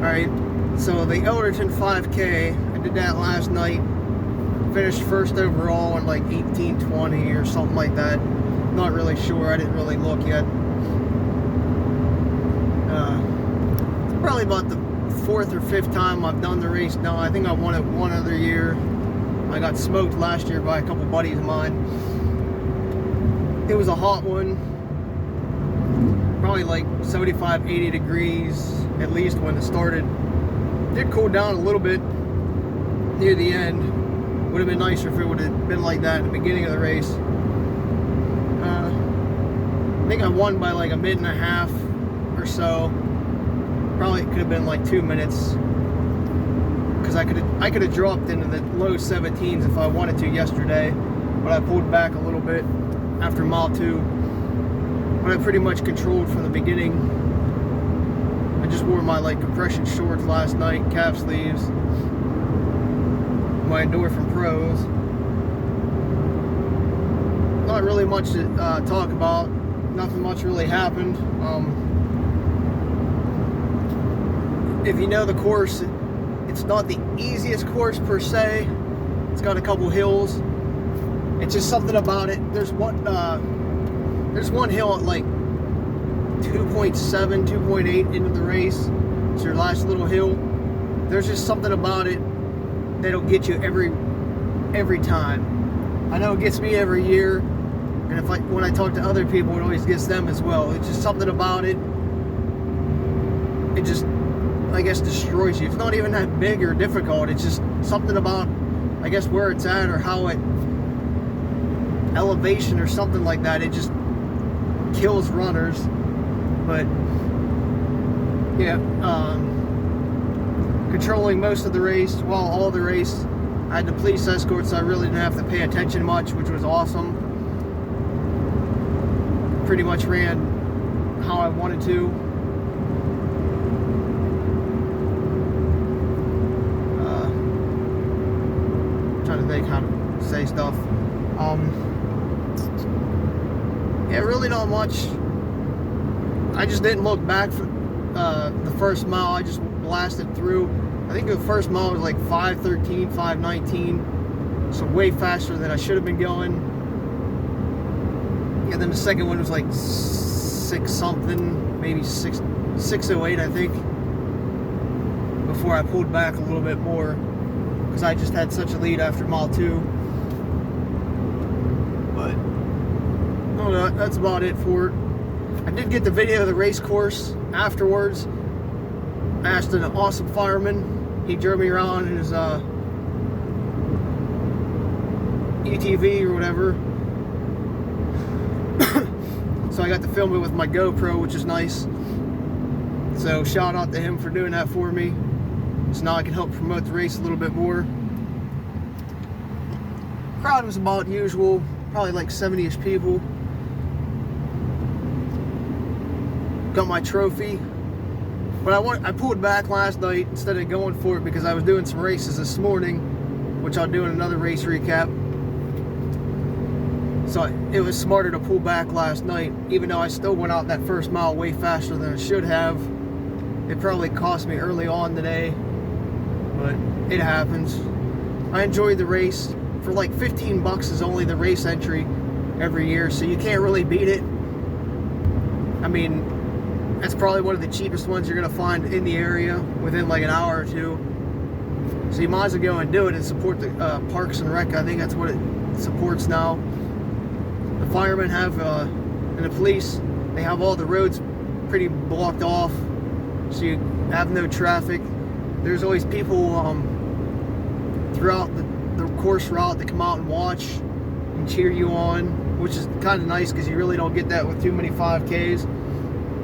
Alright, so the Elderton 5K, I did that last night. Finished first overall in like 18:20 or something like that. Not really sure, I didn't really look yet. It's probably about the fourth or fifth time I've done the race now. I think I won it one other year. I got smoked last year by a couple buddies of mine. It was a hot one. Probably like 75, 80 degrees at least when it started. It did cool down a little bit near the end. Would have been nicer if it would have been like that at the beginning of the race. I think I won by like a minute and a half or so. Probably could have been like 2 minutes, because I could have dropped into the low 17s if I wanted to yesterday, but I pulled back a little bit after mile 2. But I pretty much controlled from the beginning. I just wore my like compression shorts last night, calf sleeves, my Endorphin Pros. Not really much to talk about. Nothing much really happened. If you know the course, it's not the easiest course per se. It's got a couple hills. It's just something about it. There's one hill at like 2.7, 2.8 into the race. It's your last little hill. There's just something about it that'll get you every time. I know it gets me every year, and when I talk to other people, it always gets them as well. It's just something about it. It just, I guess, destroys you. It's not even that big or difficult. It's just something about, I guess, where it's at or how it, elevation or something like that. It just kills runners. But yeah, controlling most of the race, well, all the race. I had the police escort, so I really didn't have to pay attention much, which was awesome. Pretty much ran how I wanted to. Trying to think how to say stuff. Yeah, really not much. I just didn't look back for the first mile. I just blasted through. I think the first mile was like 5:13, 5:19, so way faster than I should have been going. And then the second one was like 6 something, maybe 6:08, I think, before I pulled back a little bit more, because I just had such a lead after mile 2. But no, that's about it for it. I did get the video of the race course afterwards. I asked an awesome fireman. He drove me around in his UTV or whatever. So I got to film it with my GoPro, which is nice. So shout out to him for doing that for me. So now I can help promote the race a little bit more. Crowd was about usual, probably like 70-ish people. Got my trophy. But I pulled back last night instead of going for it because I was doing some races this morning, which I'll do in another race recap. So it was smarter to pull back last night, even though I still went out that first mile way faster than I should have. It probably cost me early on today, but it happens. I enjoyed the race. For like 15 bucks is only the race entry every year, so you can't really beat it. I mean, that's probably one of the cheapest ones you're gonna find in the area within like an hour or two. So you might as well go and do it and support the Parks and Rec. I think that's what it supports now. The firemen have, and the police, they have all the roads pretty blocked off, so you have no traffic. There's always people throughout the course route that come out and watch and cheer you on, which is kind of nice because you really don't get that with too many 5Ks.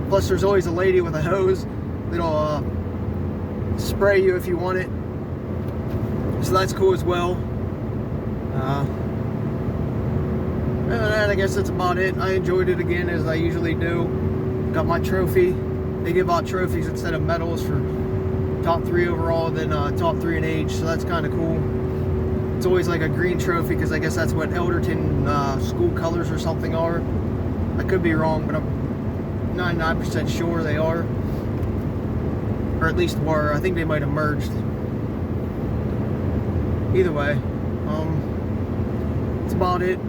Plus there's always a lady with a hose that'll spray you if you want it, so that's cool as well. And I guess that's about it. I enjoyed it again, as I usually do. Got my trophy. They give out trophies instead of medals for top 3 overall than top 3 in age, so that's kind of cool. It's always like a green trophy because I guess that's what Elderton school colors or something are. I could be wrong, but I'm 99% sure they are. or at least were. I think they might have merged. Either way, that's about it.